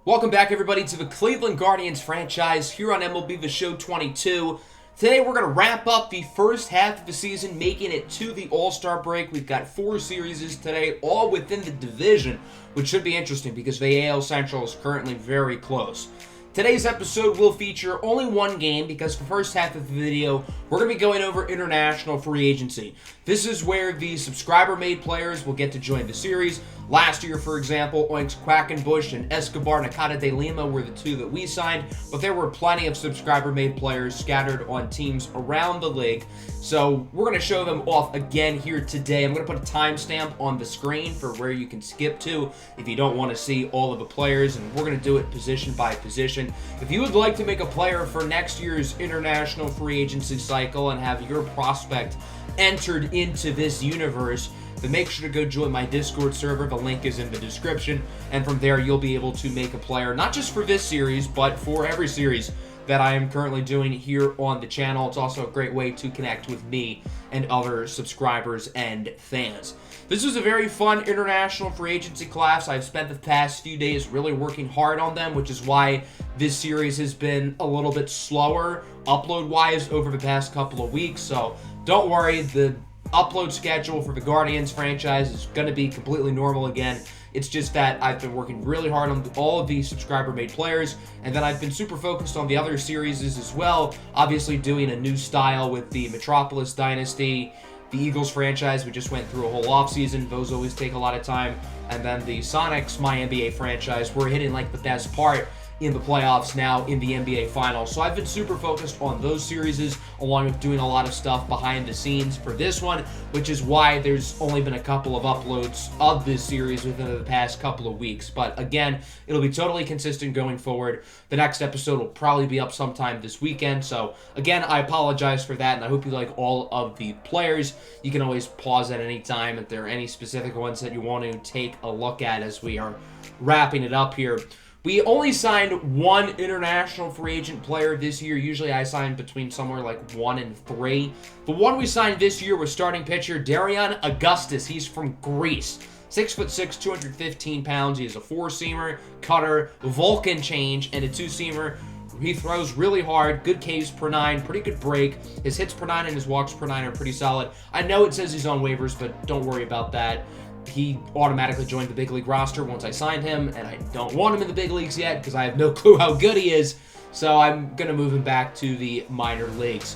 Welcome back, everybody, to the Cleveland Guardians franchise here on MLB The Show 22. Today, we're going to wrap up the first half of the season, making it to the All-Star break. We've got 4 series today, all within the division, which should be interesting because the AL Central is currently very close. Today's episode will feature only one game because for the first half of the video, we're going to be going over international free agency. This is where the subscriber-made players will get to join the series. Last year, for example, Oinks Quackenbush and Escobar Nakata de Lima were the 2 that we signed, but there were plenty of subscriber-made players scattered on teams around the league. So we're going to show them off again here today. I'm going to put a timestamp on the screen for where you can skip to if you don't want to see all of the players, and we're going to do it position by position. If you would like to make a player for next year's international free agency cycle and have your prospect entered into this universe, then make sure to go join my Discord server. The link is in the description, and from there you'll be able to make a player not just for this series, but for every series that I am currently doing here on the channel. It's also a great way to connect with me and other subscribers and fans. This was a very fun international free agency class. I've spent the past few days really working hard on them, which is why this series has been a little bit slower upload-wise over the past couple of weeks. So don't worry, the upload schedule for the Guardians franchise is going to be completely normal again. It's just that I've been working really hard on all of these subscriber-made players, and then I've been super focused on the other series as well, obviously doing a new style with the Metropolis Dynasty, the Eagles franchise. We just went through a whole offseason. Those always take a lot of time. And then the Sonics My NBA franchise, we're hitting like the best part in the playoffs now in the NBA Finals. So I've been super focused on those series along with doing a lot of stuff behind the scenes for this one, which is why there's only been a couple of uploads of this series within the past couple of weeks. But again, it'll be totally consistent going forward. The next episode will probably be up sometime this weekend. So again, I apologize for that, and I hope you like all of the players. You can always pause at any time if there are any specific ones that you want to take a look at as we are wrapping it up here. We only signed 1 international free agent player this year. Usually I sign between somewhere like 1 and 3. The one we signed this year was starting pitcher Darian Augustus. He's from Greece. 6'6", 215 pounds. He is a 4-seamer, cutter, Vulcan change, and a 2-seamer. He throws really hard, good Ks per 9, pretty good break. His hits per 9 and his walks per 9 are pretty solid. I know it says he's on waivers, but don't worry about that. He automatically joined the big league roster once I signed him, and I don't want him in the big leagues yet because I have no clue how good he is, so I'm going to move him back to the minor leagues.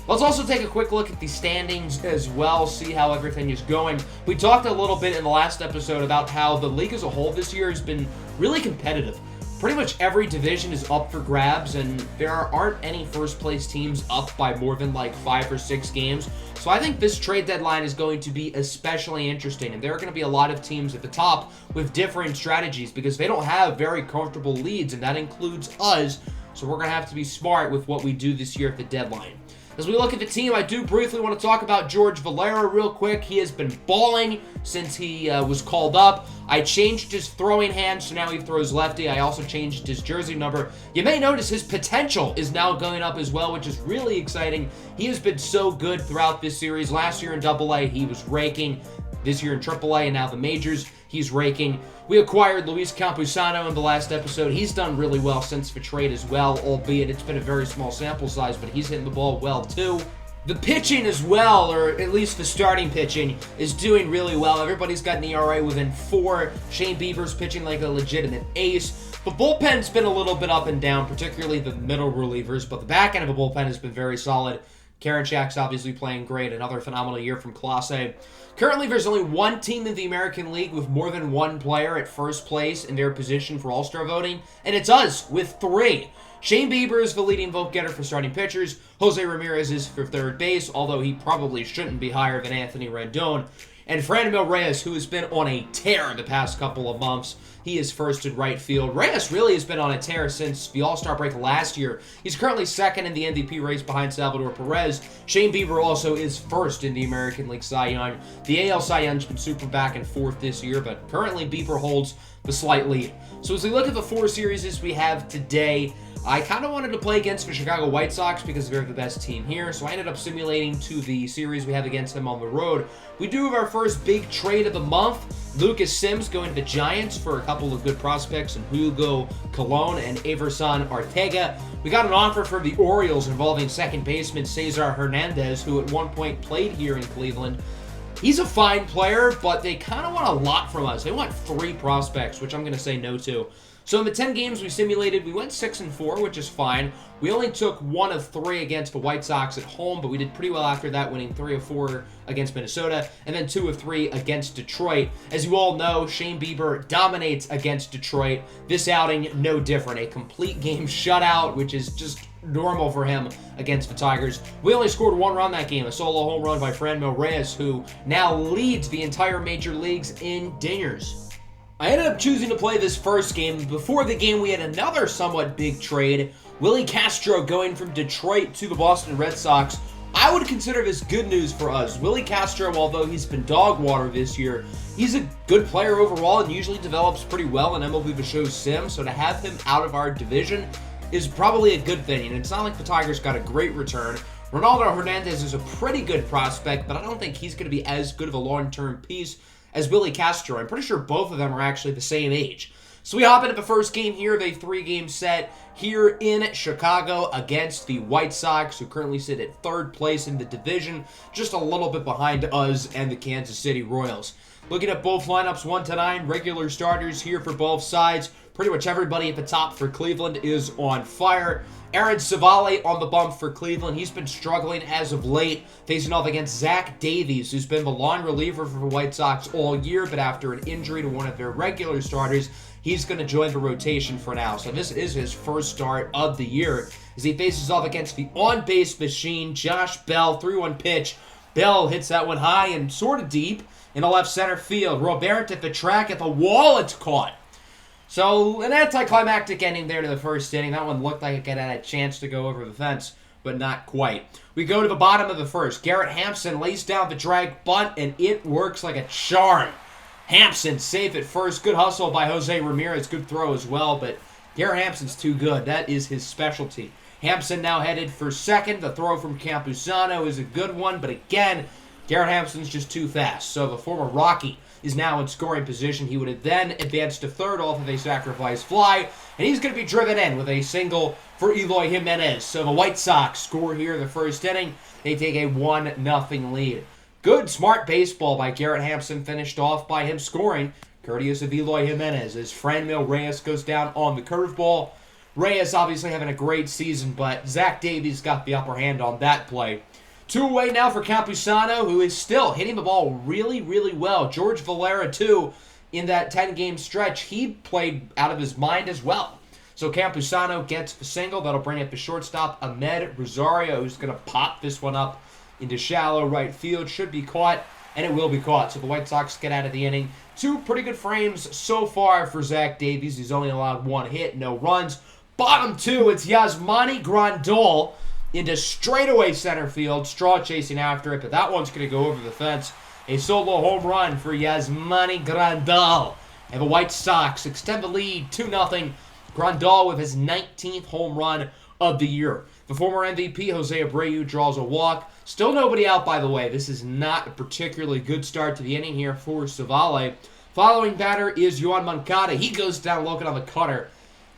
Let's also take a quick look at the standings as well, see how everything is going. We talked a little bit in the last episode about how the league as a whole this year has been really competitive. Pretty much every division is up for grabs, and there aren't any first-place teams up by more than like 5 or 6 games. So I think this trade deadline is going to be especially interesting, and there are going to be a lot of teams at the top with different strategies because they don't have very comfortable leads, and that includes us. So we're going to have to be smart with what we do this year at the deadline. As we look at the team, I do briefly want to talk about George Valera real quick. He has been balling since he was called up. I changed his throwing hand, so now he throws lefty. I also changed his jersey number. You may notice his potential is now going up as well, which is really exciting. He has been so good throughout this series. Last year in AA, he was raking. This year in AAA and now the majors, he's raking. We acquired Luis Campusano in the last episode. He's done really well since the trade as well, albeit it's been a very small sample size, but he's hitting the ball well too. The pitching as well, or at least the starting pitching, is doing really well. Everybody's got an ERA within 4. Shane Bieber's pitching like a legitimate ace. The bullpen's been a little bit up and down, particularly the middle relievers, but the back end of the bullpen has been very solid. Karinchak's obviously playing great. Another phenomenal year from Class A. Currently, there's only 1 team in the American League with more than 1 player at first place in their position for All-Star voting, and it's us with 3. Shane Bieber is the leading vote getter for starting pitchers. Jose Ramirez is for third base, although he probably shouldn't be higher than Anthony Rendon. And Franmil Reyes, who has been on a tear the past couple of months, he is first in right field. Reyes really has been on a tear since the All-Star break last year. He's currently second in the MVP race behind Salvador Perez. Shane Bieber also is first in the American League Cy Young. The AL Cy Young's been super back and forth this year, but currently Bieber holds the slight lead. So as we look at the 4 series we have today, I kind of wanted to play against the Chicago White Sox because they're the best team here, so I ended up simulating to the series we have against them on the road. We do have our first big trade of the month. Lucas Sims going to the Giants for a couple of good prospects in Hugo Colon and Everson Arteaga. We got an offer for the Orioles involving second baseman Cesar Hernandez, who at one point played here in Cleveland. He's a fine player, but they kind of want a lot from us. They want 3 prospects, which I'm going to say no to. So in the 10 games we simulated, we went 6-4, which is fine. We only took 1 of 3 against the White Sox at home, but we did pretty well after that, winning 3 of 4 against Minnesota, and then 2 of 3 against Detroit. As you all know, Shane Bieber dominates against Detroit. This outing, no different. A complete game shutout, which is just normal for him against the Tigers. We only scored 1 run that game, a solo home run by Franmil Reyes, who now leads the entire major leagues in dingers. I ended up choosing to play this first game. Before the game, we had another somewhat big trade. Willie Castro going from Detroit to the Boston Red Sox. I would consider this good news for us. Willie Castro, although he's been dog water this year, he's a good player overall and usually develops pretty well in MLB The Show Sim, so to have him out of our division is probably a good thing, and it's not like the Tigers got a great return. Ronaldo Hernandez is a pretty good prospect, but I don't think he's going to be as good of a long-term piece as Willie Castro. I'm pretty sure both of them are actually the same age. So we hop into the first game here of a 3-game set here in Chicago against the White Sox, who currently sit at 3rd place in the division, just a little bit behind us and the Kansas City Royals. Looking at both lineups, 1-9, regular starters here for both sides. Pretty much everybody at the top for Cleveland is on fire. Aaron Civale on the bump for Cleveland. He's been struggling as of late, facing off against Zach Davies, who's been the long reliever for the White Sox all year, but after an injury to one of their regular starters, he's going to join the rotation for now. So this is his first start of the year as he faces off against the on-base machine, Josh Bell. 3-1 pitch. Bell hits that one high and sort of deep in the left center field. Robert at the track, at the wall, it's caught. So, an anticlimactic ending there to the first inning. That one looked like it had a chance to go over the fence, but not quite. We go to the bottom of the first. Garrett Hampson lays down the drag bunt, and it works like a charm. Hampson safe at first. Good hustle by Jose Ramirez. Good throw as well, but Garrett Hampson's too good. That is his specialty. Hampson now headed for second. The throw from Campusano is a good one, but again, Garrett Hampson's just too fast. So the former Rocky is now in scoring position. He would have then advanced to third off of a sacrifice fly, and he's going to be driven in with a single for Eloy Jimenez. So the White Sox score here in the first inning. They take a 1-0 lead. Good, smart baseball by Garrett Hampson, finished off by him scoring, courteous of Eloy Jimenez, as Franmil Reyes goes down on the curveball. Reyes obviously having a great season, but Zach Davies got the upper hand on that play. 2 away now for Campusano, who is still hitting the ball really, really well. George Valera, too, in that 10-game stretch, he played out of his mind as well. So Campusano gets the single. That'll bring up the shortstop, Ahmed Rosario, who's going to pop this one up into shallow right field. Should be caught, and it will be caught. So the White Sox get out of the inning. 2 pretty good frames so far for Zach Davies. He's only allowed 1 hit, no runs. Bottom 2, it's Yasmani Grandal into straightaway center field. Straw chasing after it, but that one's going to go over the fence. A solo home run for Yasmani Grandal. And the White Sox extend the lead 2-0. Grandal with his 19th home run of the year. The former MVP, Jose Abreu, draws a walk. Still nobody out, by the way. This is not a particularly good start to the inning here for Civale. Following batter is Yoan Moncada. He goes down looking on the cutter.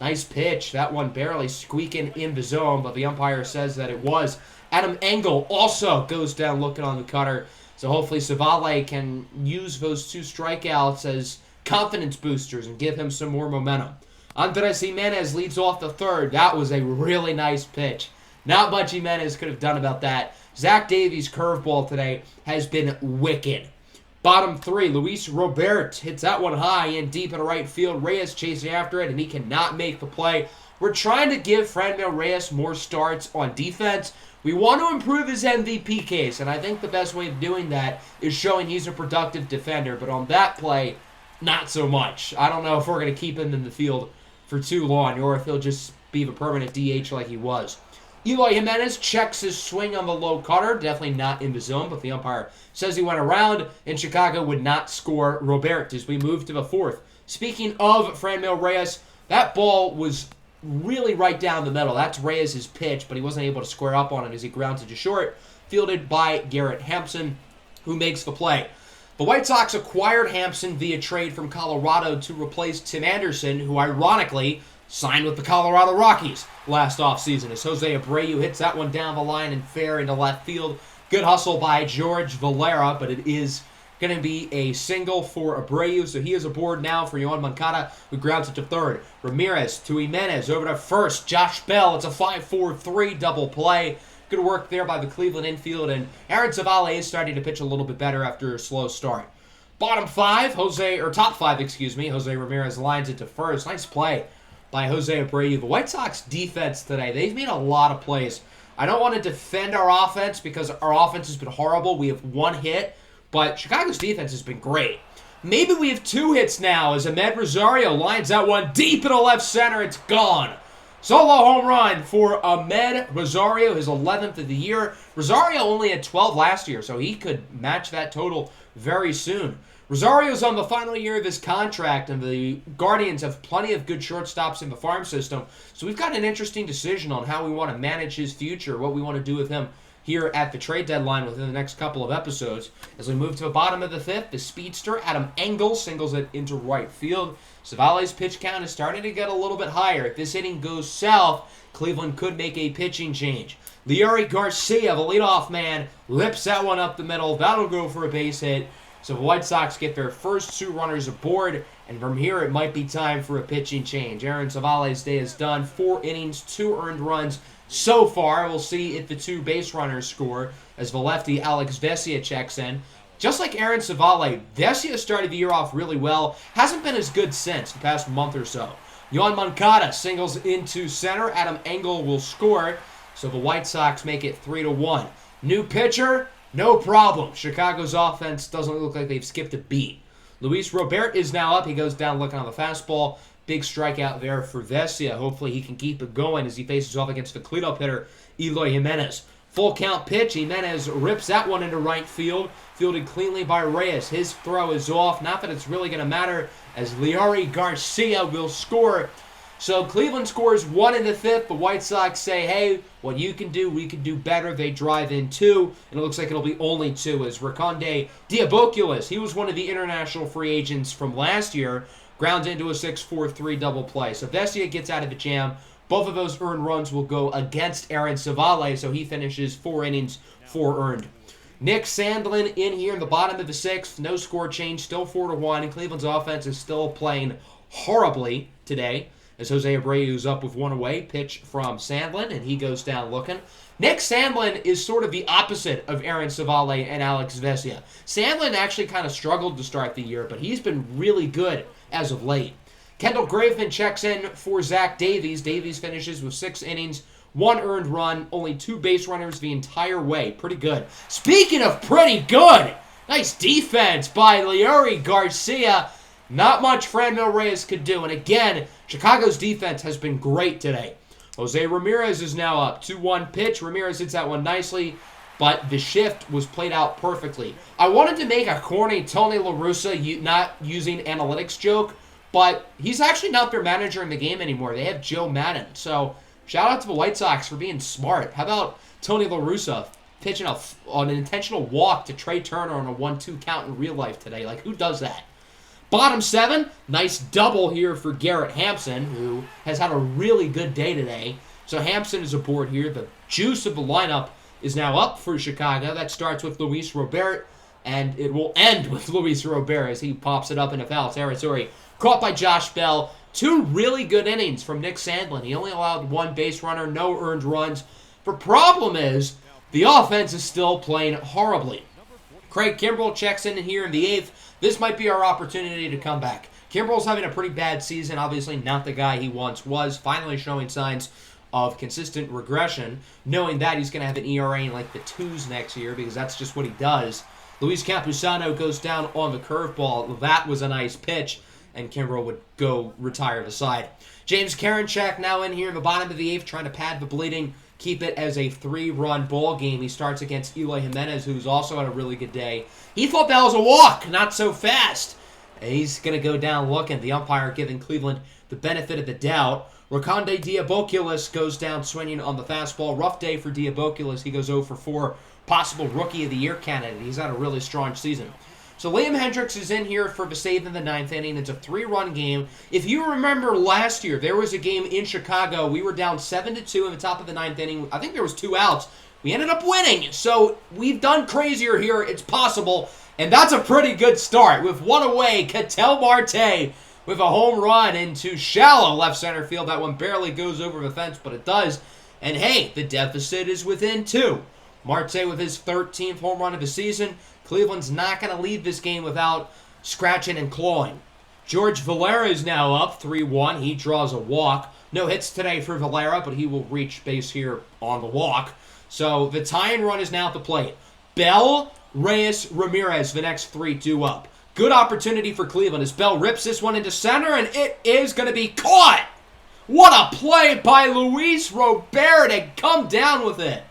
Nice pitch. That one barely squeaking in the zone, but the umpire says that it was. Adam Engel also goes down looking on the cutter. So hopefully Civale can use those 2 strikeouts as confidence boosters and give him some more momentum. Andres Jimenez leads off the third. That was a really nice pitch. Not much Jimenez could have done about that. Zach Davies' curveball today has been wicked. Bottom 3, Luis Robert hits that one high and deep in right field. Reyes chasing after it, and he cannot make the play. We're trying to give Franmil Reyes more starts on defense. We want to improve his MVP case, and I think the best way of doing that is showing he's a productive defender. But on that play, not so much. I don't know if we're going to keep him in the field for too long, or if he'll just be the permanent DH like he was. Eloy Jimenez checks his swing on the low cutter. Definitely not in the zone, but the umpire says he went around, and Chicago would not score Robert as we move to the 4th. Speaking of Franmil Reyes, that ball was really right down the middle. That's Reyes' pitch, but he wasn't able to square up on it as he grounds it to short, fielded by Garrett Hampson, who makes the play. The White Sox acquired Hampson via trade from Colorado to replace Tim Anderson, who ironically signed with the Colorado Rockies last offseason, as Jose Abreu hits that one down the line and fair into left field. Good hustle by George Valera, but it is going to be a single for Abreu, so he is aboard now for Yoan Moncada, who grounds it to third. Ramirez to Jimenez, over to first. Josh Bell, it's a 5-4-3 double play. Good work there by the Cleveland infield, and Aaron Zavala is starting to pitch a little bit better after a slow start. Top five, Jose Ramirez lines it to first. Nice play by Jose Abreu. The White Sox defense today, they've made a lot of plays. I don't want to defend our offense because our offense has been horrible. We have one hit, but Chicago's defense has been great. Maybe we have two hits now as Amed Rosario lines that one deep into left center. It's gone. Solo home run for Amed Rosario, his 11th of the year. Rosario only had 12 last year, so he could match that total very soon. Rosario's on the final year of his contract, and the Guardians have plenty of good shortstops in the farm system, so we've got an interesting decision on how we want to manage his future, what we want to do with him here at the trade deadline within the next couple of episodes. As we move to the bottom of the fifth, the speedster Adam Engel singles it into right field. Zavala's pitch count is starting to get a little bit higher. If this inning goes south, Cleveland could make a pitching change. Leury Garcia, the leadoff man, lips that one up the middle. That'll go for a base hit. So the White Sox get their first two runners aboard, and from here it might be time for a pitching change. Aaron Zavala's day is done. 4 innings, 2 earned runs so far. We'll see if the two base runners score as the lefty Alex Vesia checks in. Just like Aaron Zavala, Vesia started the year off really well. Hasn't been as good since the past month or so. Yoan Moncada singles into center. Adam Engel will score, so the White Sox make it 3-1. New pitcher, no problem. Chicago's offense doesn't look like they've skipped a beat. Luis Robert is now up. He goes down looking on the fastball. Big strikeout there for Vesia. Hopefully he can keep it going as he faces off against the cleanup hitter, Eloy Jimenez. Full count pitch. Jimenez rips that one into right field. Fielded cleanly by Reyes. His throw is off. Not that it's really going to matter as Leury Garcia will score. So Cleveland scores 1 in the fifth. The White Sox say, hey, what you can do, we can do better. They drive in 2, and it looks like it'll be only 2 as Raconde Diaboculas, he was one of the international free agents from last year, grounds into a 6-4-3 double play. So Vesia gets out of the jam. Both of those earned runs will go against Aaron Zavala, so he finishes 4 innings, 4 earned. Nick Sandlin in here in the bottom of the 6th. No score change, still 4-1, and Cleveland's offense is still playing horribly today. As Jose Abreu's up with 1 away, pitch from Sandlin, and he goes down looking. Nick Sandlin is sort of the opposite of Aaron Zavala and Alex Vesia. Sandlin actually kind of struggled to start the year, but he's been really good as of late. Kendall Graveman checks in for Zach Davies. Davies finishes with 6 innings, 1 earned run, only 2 base runners the entire way. Pretty good. Speaking of pretty good, nice defense by Leury Garcia. Not much Franmil Reyes could do. And again, Chicago's defense has been great today. Jose Ramirez is now up. 2-1 pitch. Ramirez hits that one nicely, but the shift was played out perfectly. I wanted to make a corny Tony La Russa not using analytics joke, but he's actually not their manager in the game anymore. They have Joe Madden. So shout out to the White Sox for being smart. How about Tony La Russa pitching on an intentional walk to Trey Turner on a 1-2 count in real life today? Like, who does that? Bottom 7, nice double here for Garrett Hampson, who has had a really good day today. So Hampson is aboard here. The juice of the lineup is now up for Chicago. That starts with Luis Robert, and it will end with Luis Robert as he pops it up into foul territory. Caught by Josh Bell. 2 really good innings from Nick Sandlin. He only allowed 1 base runner, no earned runs. The problem is the offense is still playing horribly. Craig Kimbrell checks in here in the 8th. This might be our opportunity to come back. Kimbrell's having a pretty bad season, obviously not the guy he once was, finally showing signs of consistent regression, knowing that he's going to have an ERA in like the 2s next year because that's just what he does. Luis Campusano goes down on the curveball. That was a nice pitch, and Kimbrell would go retire the side. James Karinchak now in here in the bottom of the 8th, trying to pad the bleeding, keep it as a 3-run ball game. He starts against Eloy Jimenez, who's also had a really good day. He thought that was a walk, not so fast. He's going to go down looking. The umpire giving Cleveland the benefit of the doubt. Raconde Diaboculis goes down swinging on the fastball. Rough day for Diaboculis. He goes 0 for 4. Possible Rookie of the Year candidate. He's had a really strong season. So Liam Hendriks is in here for the save in the 9th inning. It's a 3-run game. If you remember last year, there was a game in Chicago. We were down 7-2 in the top of the 9th inning. I think there was 2 outs. We ended up winning. So we've done crazier here. It's possible. And that's a pretty good start. With one away, Ketel Marte with a home run into shallow left center field. That one barely goes over the fence, but it does. And hey, the deficit is within 2. Marte with his 13th home run of the season. Cleveland's not going to leave this game without scratching and clawing. George Valera is now up 3-1. He draws a walk. No hits today for Valera, but he will reach base here on the walk. So the tying run is now at the plate. Bell, Reyes, Ramirez, the next 3 due up. Good opportunity for Cleveland as Bell rips this one into center, and it is going to be caught. What a play by Luis Robert to come down with it.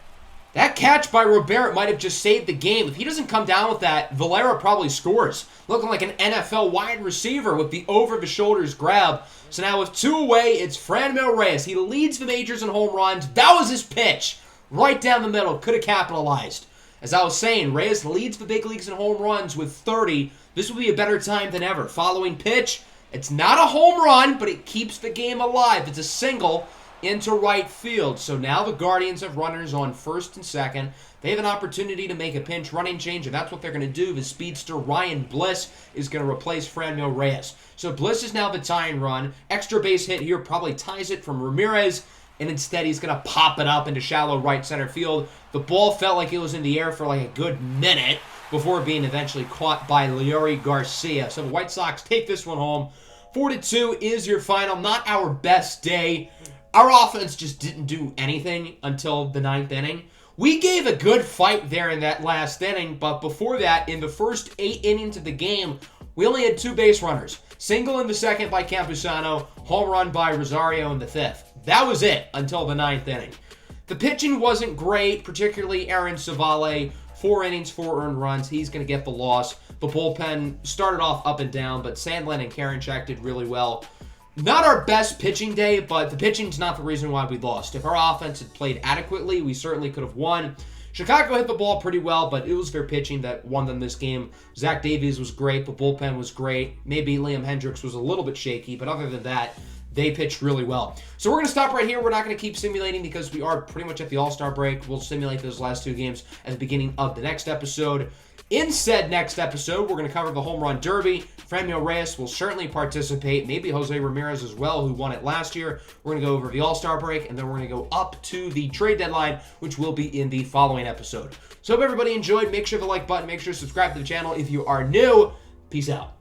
That catch by Robert might have just saved the game. If he doesn't come down with that, Valera probably scores. Looking like an NFL wide receiver with the over-the-shoulders grab. So now with 2 away, it's Franmil Reyes. He leads the majors in home runs. That was his pitch. Right down the middle. Could have capitalized. As I was saying, Reyes leads the big leagues in home runs with 30. This will be a better time than ever. Following pitch, it's not a home run, but it keeps the game alive. It's a single into right field. So now the Guardians have runners on first and second. They have an opportunity to make a pinch running change, and that's what they're going to do. The speedster Ryan Bliss is going to replace Franmil Reyes. So Bliss is now the tying run. Extra base hit here probably ties it from Ramirez, and instead he's going to pop it up into shallow right center field. The ball felt like it was in the air for like a good minute before being eventually caught by Leury Garcia. So the White Sox take this one home. 4-2 is your final. Not our best day. Our offense just didn't do anything until the 9th inning. We gave a good fight there in that last inning, but before that, in the first 8 innings of the game, we only had 2 base runners. Single in the 2nd by Campusano, home run by Rosario in the 5th. That was it until the 9th inning. The pitching wasn't great, particularly Aaron Savale. 4 innings, 4 earned runs. He's going to get the loss. The bullpen started off up and down, but Sandlin and Karinchak did really well. Not our best pitching day, but the pitching's not the reason why we lost. If our offense had played adequately, we certainly could have won. Chicago hit the ball pretty well, but it was their pitching that won them this game. Zach Davies was great. The bullpen was great. Maybe Liam Hendriks was a little bit shaky, but other than that, they pitched really well. So we're going to stop right here. We're not going to keep simulating because we are pretty much at the All-Star break. We'll simulate those last 2 games at the beginning of the next episode. In said next episode, we're going to cover the Home Run Derby. Franmil Reyes will certainly participate. Maybe Jose Ramirez as well, who won it last year. We're going to go over the All-Star break, and then we're going to go up to the trade deadline, which will be in the following episode. So hope everybody enjoyed. Make sure to like button. Make sure to subscribe to the channel if you are new. Peace out.